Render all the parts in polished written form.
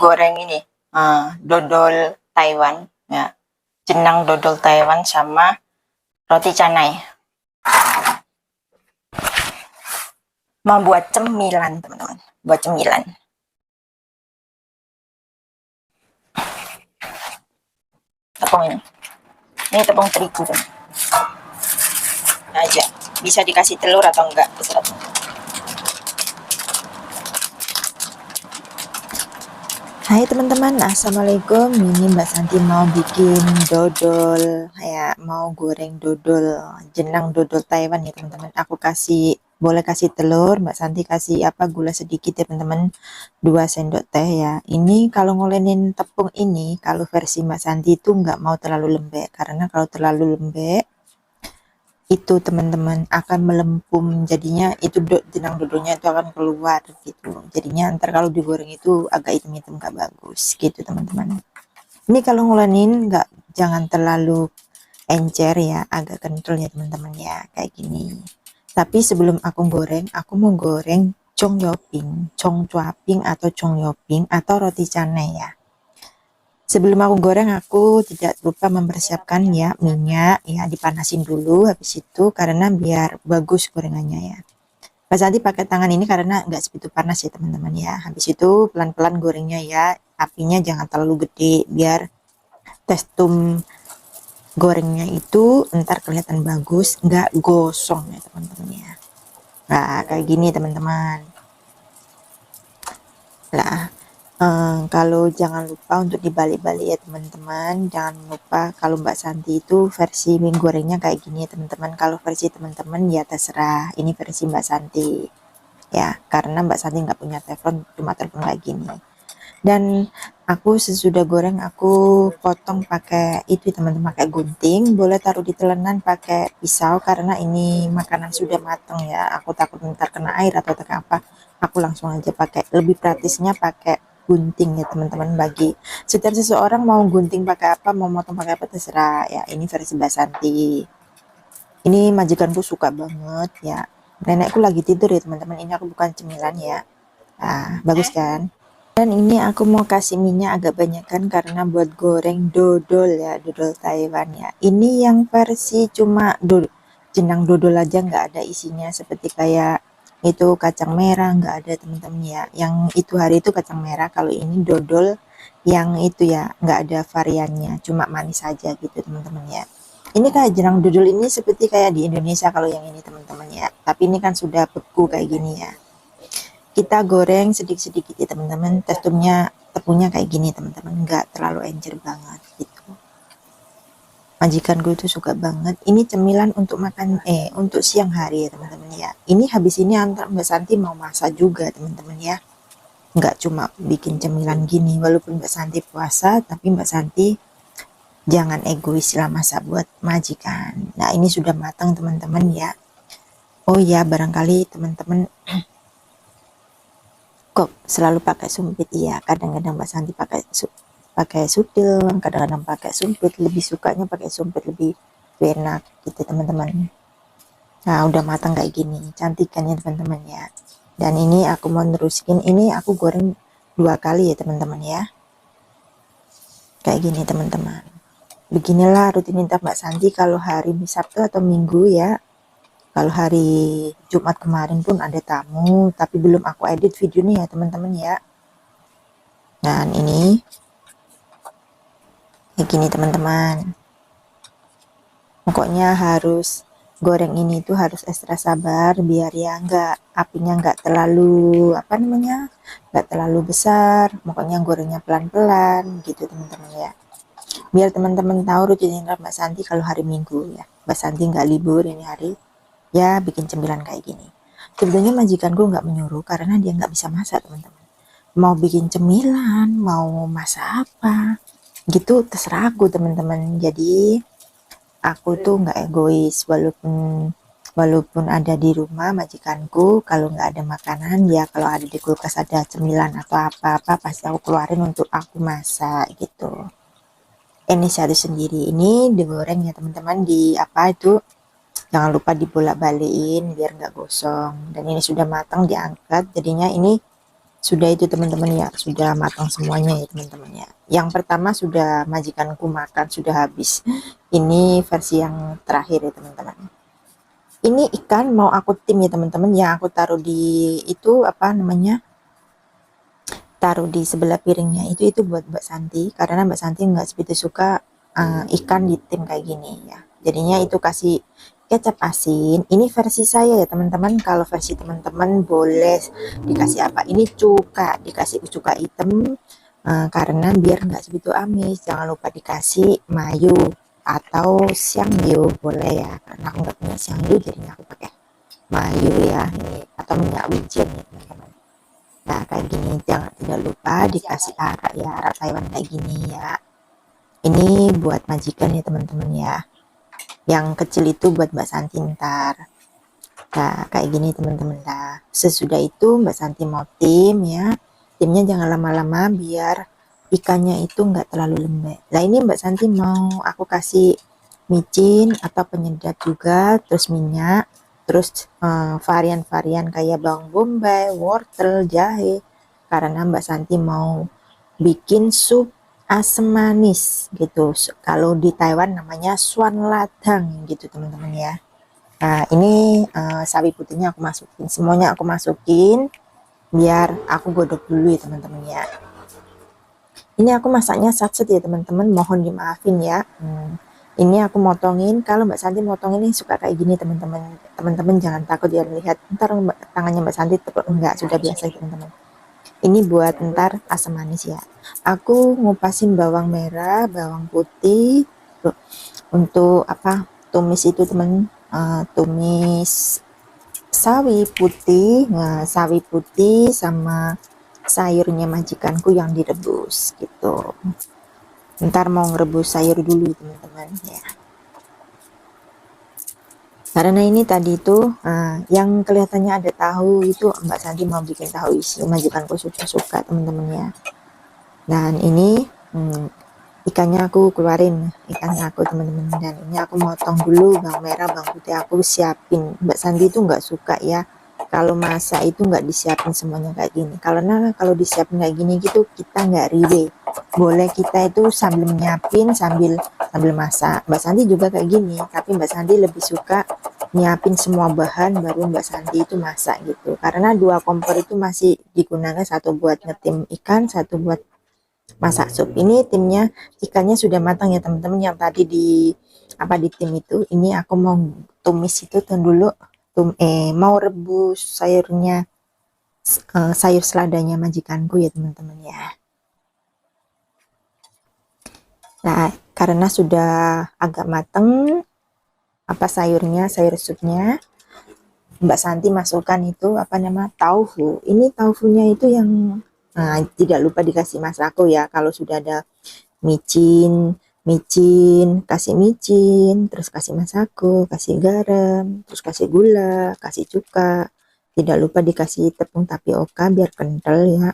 goreng ini dodol Taiwan ya, jenang dodol Taiwan sama roti canai. Mau buat cemilan teman-teman, buat cemilan. Tepung ini tepung terigu teman. Aja bisa dikasih telur atau enggak terserah. Hai teman-teman, assalamualaikum. Ini Mbak Santi mau bikin dodol, ya mau goreng dodol, jenang dodol Taiwan ya teman-teman. Aku boleh kasih telur, Mbak Santi kasih gula sedikit ya teman-teman, 2 sendok teh ya. Ini kalau ngolenin tepung ini, kalau versi Mbak Santi itu nggak mau terlalu lembek, karena kalau terlalu lembek itu teman-teman akan melempung, jadinya itu jenang dodolnya itu akan keluar gitu, jadinya ntar kalau digoreng itu agak hitam-hitam gak bagus gitu teman-teman. Ini kalau ngulenin jangan terlalu encer ya, agak kental ya teman-teman ya, kayak gini. Tapi sebelum aku goreng, aku mau goreng chong cuaping atau chong yoping atau roti canai ya. Sebelum aku goreng, aku tidak lupa mempersiapkan ya minyak ya, dipanasin dulu habis itu karena biar bagus gorengannya ya. Pas nanti pakai tangan ini karena nggak segitu panas ya teman-teman ya. Habis itu pelan-pelan gorengnya ya, apinya jangan terlalu gede biar tekstur gorengnya itu ntar kelihatan bagus, nggak gosong ya teman-teman ya. Nah kayak gini teman-teman. Lah kalau jangan lupa untuk dibalik-balik ya teman-teman, jangan lupa kalau Mbak Santi itu versi mie gorengnya kayak gini ya teman-teman. Kalau versi teman-teman ya terserah, ini versi Mbak Santi ya, karena Mbak Santi nggak punya teflon, cuma telepon kayak gini. Dan aku sesudah goreng aku potong pakai itu teman-teman, pakai gunting, boleh taruh di telenan pakai pisau karena ini makanan sudah matang ya, aku takut ntar kena air atau apa, aku langsung aja pakai, lebih praktisnya pakai gunting ya teman-teman. Bagi setiap seseorang mau gunting pakai apa, mau motong pakai apa terserah ya. Ini versi Mbak Santi, ini majikanku suka banget ya, nenekku lagi tidur ya teman-teman, ini aku bukan cemilan ya. Nah bagus kan. Dan ini aku mau kasih minyak agak banyak kan karena buat goreng dodol ya, dodol Taiwan ya. Ini yang versi cuma jenang dodol aja, nggak ada isinya seperti kayak itu kacang merah, nggak ada teman-teman ya. Yang itu hari itu kacang merah, kalau ini dodol yang itu ya nggak ada variannya, cuma manis saja gitu teman-teman ya. Ini kayak jenang dodol ini seperti kayak di Indonesia kalau yang ini teman-teman ya, tapi ini kan sudah beku kayak gini ya. Kita goreng sedikit-sedikit ya teman-teman, teksturnya tepungnya kayak gini teman-teman, nggak terlalu encer banget gitu. Majikanku itu suka banget. Ini cemilan untuk makan untuk siang hari ya teman-teman ya. Ini habis ini antar Mbak Santi mau masak juga teman-teman ya, nggak cuma bikin cemilan gini. Walaupun Mbak Santi puasa, tapi Mbak Santi jangan egois lah, masak buat majikan. Nah ini sudah matang teman-teman ya. Oh ya, barangkali teman-teman kok selalu pakai sumpit ya, kadang-kadang Mbak Santi pakai sutil, kadang-kadang pakai sumpit, lebih sukanya pakai sumpit, lebih enak gitu teman-teman. Nah udah matang kayak gini, cantik kan ya teman-teman ya. Dan ini aku mau nerusin, ini aku goreng 2 kali ya teman-teman ya, kayak gini teman-teman. Beginilah rutinitas Mbak Santi kalau hari Sabtu atau Minggu ya. Kalau hari Jumat kemarin pun ada tamu, tapi belum aku edit videonya ya teman-teman ya. Dan ini kayak gini teman-teman. Pokoknya harus goreng ini tuh harus ekstra sabar biar ya apinya nggak terlalu nggak terlalu besar. Pokoknya gorengnya pelan-pelan gitu teman-teman ya. Biar teman-teman tahu rutinitas Mbak Santi kalau hari Minggu ya. Mbak Santi nggak libur ini hari. Ya bikin cemilan kayak gini. Sebenarnya majikanku nggak menyuruh karena dia nggak bisa masak teman-teman. Mau bikin cemilan, mau masak apa, gitu terserah aku teman-teman. Jadi aku tuh nggak egois, walaupun ada di rumah majikanku, kalau nggak ada makanan ya, kalau ada di kulkas ada cemilan atau apa-apa pasti aku keluarin untuk aku masak gitu. Inisiatif sendiri. Ini digoreng ya teman-teman, di jangan lupa dibolak-balikin biar nggak gosong. Dan ini sudah matang, diangkat, jadinya ini Sudah itu teman-teman ya, sudah matang semuanya ya teman-teman ya. Yang pertama sudah majikanku makan, sudah habis. Ini versi yang terakhir ya teman-teman. Ini ikan mau aku tim ya teman-teman, yang aku taruh di itu apa namanya, taruh di sebelah piringnya itu buat Mbak Santi, karena Mbak Santi nggak segitu suka ikan di tim kayak gini ya. Jadinya itu kasih kecap asin. Ini versi saya ya teman-teman. Kalau versi teman-teman boleh dikasih apa? Ini cuka, dikasih cuka hitam karena biar nggak segitu amis. Jangan lupa dikasih mayo atau siangyo boleh ya. Karena aku nggak punya siangyo, jadinya aku pakai mayo ya ini, atau minyak wijen ya teman-teman. Nah kayak gini, jangan tidak lupa dikasih arak ya, arak Taiwan kayak gini ya. Ini buat majikan ya teman-teman ya. Yang kecil itu buat Mbak Santi ntar. Nah kayak gini teman-teman lah. Sesudah itu Mbak Santi mau tim ya. Timnya jangan lama-lama biar ikannya itu nggak terlalu lembek. Nah ini Mbak Santi mau aku kasih micin atau penyedap juga, terus minyak, terus varian-varian kayak bawang bombay, wortel, jahe. Karena Mbak Santi mau bikin sup asam manis gitu. Kalau di Taiwan namanya suan ladang gitu teman-teman ya. Nah ini sawi putihnya aku masukin, semuanya aku masukin biar aku godok dulu ya teman-teman ya. Ini aku masaknya satset ya teman-teman, mohon dimaafin ya. Ini aku motongin, kalau Mbak Santi motong ini suka kayak gini teman-teman. Teman-teman jangan takut ya lihat, ntar tangannya Mbak Santi tepuk, enggak, sudah biasa teman-teman. Ini buat ntar asam manis ya. Aku ngupasin bawang merah, bawang putih. Tuh, untuk apa? Tumis itu teman, tumis sawi putih. Nah, sawi putih sama sayurnya majikanku yang direbus gitu. Ntar mau ngerebus sayur dulu teman-teman ya. Karena ini tadi itu yang kelihatannya ada tahu itu Mbak Santi mau bikin tahu isi, majikanku suka teman-teman ya. Dan ini ikannya aku keluarin, ikannya aku teman-teman, dan ini aku motong dulu bawang merah, bawang putih aku siapin. Mbak Santi itu nggak suka ya kalau masak itu nggak disiapin semuanya kayak gini, karena kalau disiapin kayak gini gitu kita nggak riwe. Boleh kita itu sambil nyiapin sambil masak. Mbak Santi juga kayak gini, tapi Mbak Santi lebih suka nyiapin semua bahan baru Mbak Santi itu masak gitu, karena dua kompor itu masih digunakan, satu buat ngetim ikan, satu buat masak sup. Ini timnya, ikannya sudah matang ya teman-teman, yang tadi di apa di tim itu. Ini aku mau tumis itu dulu, mau rebus sayurnya, sayur seladanya majikanku ya teman-teman ya. Nah karena sudah agak mateng apa sayurnya, sayur supnya, Mbak Santi masukkan itu apa nama taufu. Ini taufunya itu yang tidak lupa dikasih masako ya. Kalau sudah ada micin, kasih micin, terus kasih masako, kasih garam, terus kasih gula, kasih cuka. Tidak lupa dikasih tepung tapioka biar kental ya.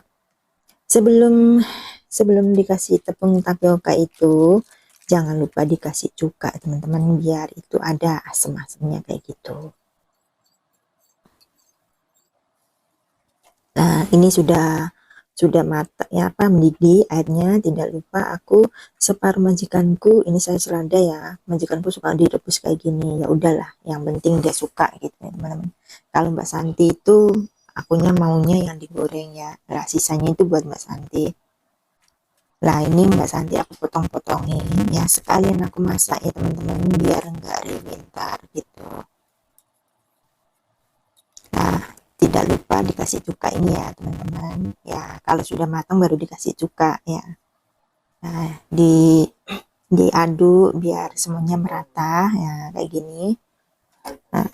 Sebelum dikasih tepung tapioka itu jangan lupa dikasih cuka teman-teman, biar itu ada asam-asamnya kayak gitu. Nah ini sudah matang ya, apa mendidih airnya. Tidak lupa aku separuh majikanku, ini saya selada ya, majikanku suka direbus kayak gini, ya udahlah yang penting dia suka gitu ya teman-teman. Kalau Mbak Santi itu akunya maunya yang digoreng ya, lah sisanya itu buat Mbak Santi. Lah ini Mbak Santi aku potong-potongin ya, sekalian aku masak ya teman-teman biar enggak ribentar gitu. Nah tidak lupa dikasih cuka ini ya teman-teman ya, kalau sudah matang baru dikasih cuka ya. Nah diaduk biar semuanya merata ya kayak gini. Nah,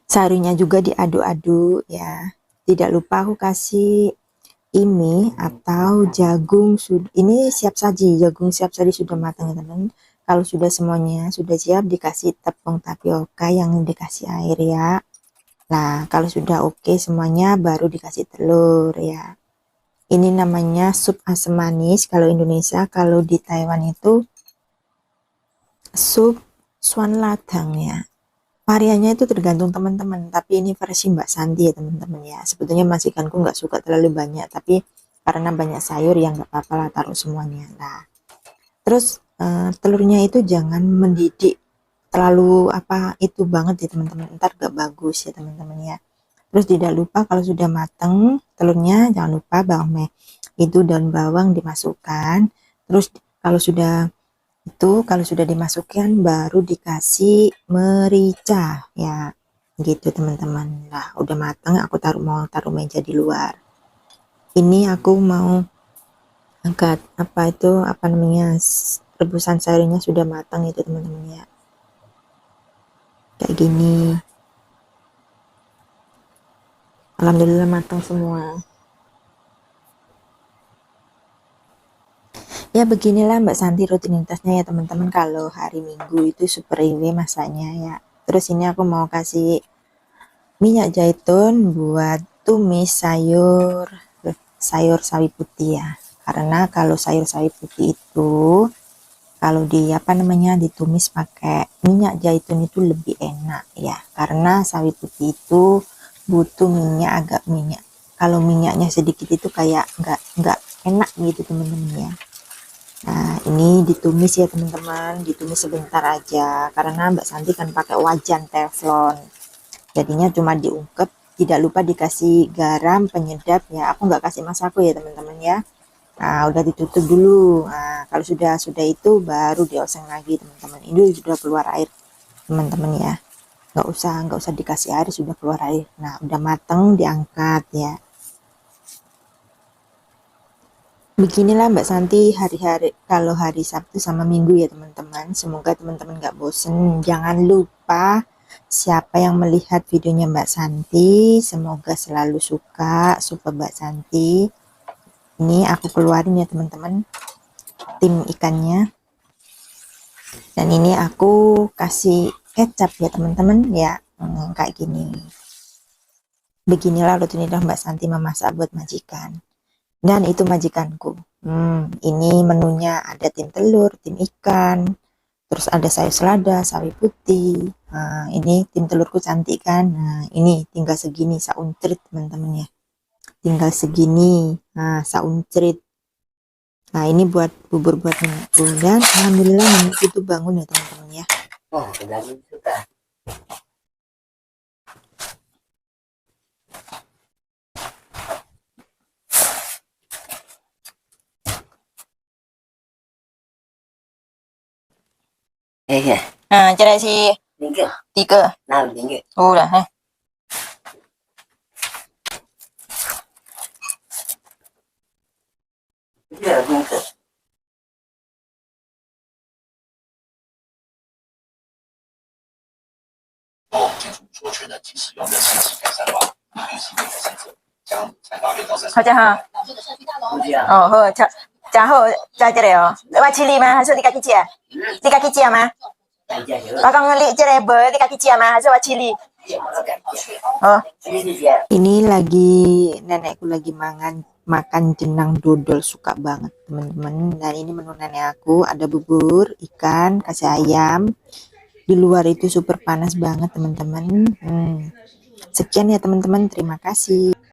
sayurnya juga diaduk-aduk ya. Tidak lupa aku kasih ini atau jagung, ini siap saji, jagung siap saji sudah matang ya teman. Kalau sudah semuanya sudah siap, dikasih tepung tapioka yang dikasih air ya. Nah kalau sudah oke semuanya baru dikasih telur ya. Ini namanya sup asam manis kalau Indonesia, kalau di Taiwan itu sup suan ladang ya. variannya itu tergantung teman-teman, tapi ini versi Mbak Santi ya teman-teman ya. Sebetulnya majikanku nggak suka terlalu banyak, tapi karena banyak sayur yang nggak apa-apa lah taruh semuanya. Nah, terus telurnya itu jangan mendidih terlalu apa itu banget ya teman-teman, ntar gak bagus ya teman-teman ya. Terus tidak lupa kalau sudah mateng telurnya, jangan lupa bawang merah itu daun bawang dimasukkan. Terus kalau sudah kalau sudah dimasukkan baru dikasih merica ya, gitu teman-teman. Nah udah matang, aku mau taruh meja di luar. Ini aku mau angkat apa namanya, rebusan sayurnya sudah matang itu teman-teman ya, kayak gini. Alhamdulillah matang semua. Ya beginilah Mbak Santi rutinitasnya ya teman-teman, kalau hari Minggu itu super ini masanya ya. Terus ini aku mau kasih minyak zaitun buat tumis sayur sawi putih ya. Karena kalau sayur sawi putih itu kalau di apa namanya ditumis pakai minyak zaitun itu lebih enak ya. Karena sawi putih itu butuh minyak, agak minyak. Kalau minyaknya sedikit itu kayak nggak enak gitu teman-teman ya. Nah ini ditumis ya teman-teman, ditumis sebentar aja karena Mbak Santi kan pakai wajan teflon, jadinya cuma diungkep. Tidak lupa dikasih garam penyedap ya, aku nggak kasih masako ya teman-teman ya. Nah udah ditutup dulu. Nah kalau sudah itu baru dioseng lagi teman-teman. Ini sudah keluar air teman-teman ya, nggak usah dikasih air, sudah keluar air. Nah udah mateng, diangkat ya. Beginilah Mbak Santi hari-hari kalau hari Sabtu sama Minggu ya teman-teman. Semoga teman-teman gak bosen. Jangan lupa siapa yang melihat videonya Mbak Santi, semoga selalu suka support Mbak Santi. Ini aku keluarin ya teman-teman tim ikannya. Dan ini aku kasih kecap ya teman-teman ya, kayak gini. Beginilah rutinitas Mbak Santi memasak buat majikan. Dan itu majikanku. Ini menunya ada tim telur, tim ikan, terus ada sayur selada, sawi putih. Nah, ini tim telurku cantik kan. Nah, ini tinggal segini sauncrit teman-teman ya. Tinggal segini. Nah, sauncrit. Nah, ini buat bubur buat nenekku. Dan alhamdulillah nenekku itu bangun ya teman-teman ya. Oh, suka. Iya. Nah, cerai si tiga. Nah, tinggi. Oh, udah. 说缺的及使用的信息改善化，与系列的深色，将采发挥到好家伙！哦，好，真好，在这里哦。我请你吗？还是你自己接？你自己接吗？我讲你这里没，你自己接吗？还是我请你？Oh, ini lagi nenekku lagi makan jenang dodol, suka banget teman-teman. Dan ini menu nenek aku, ada bubur ikan, kasih ayam. Di luar itu super panas banget teman-teman. Sekian ya teman-teman, terima kasih.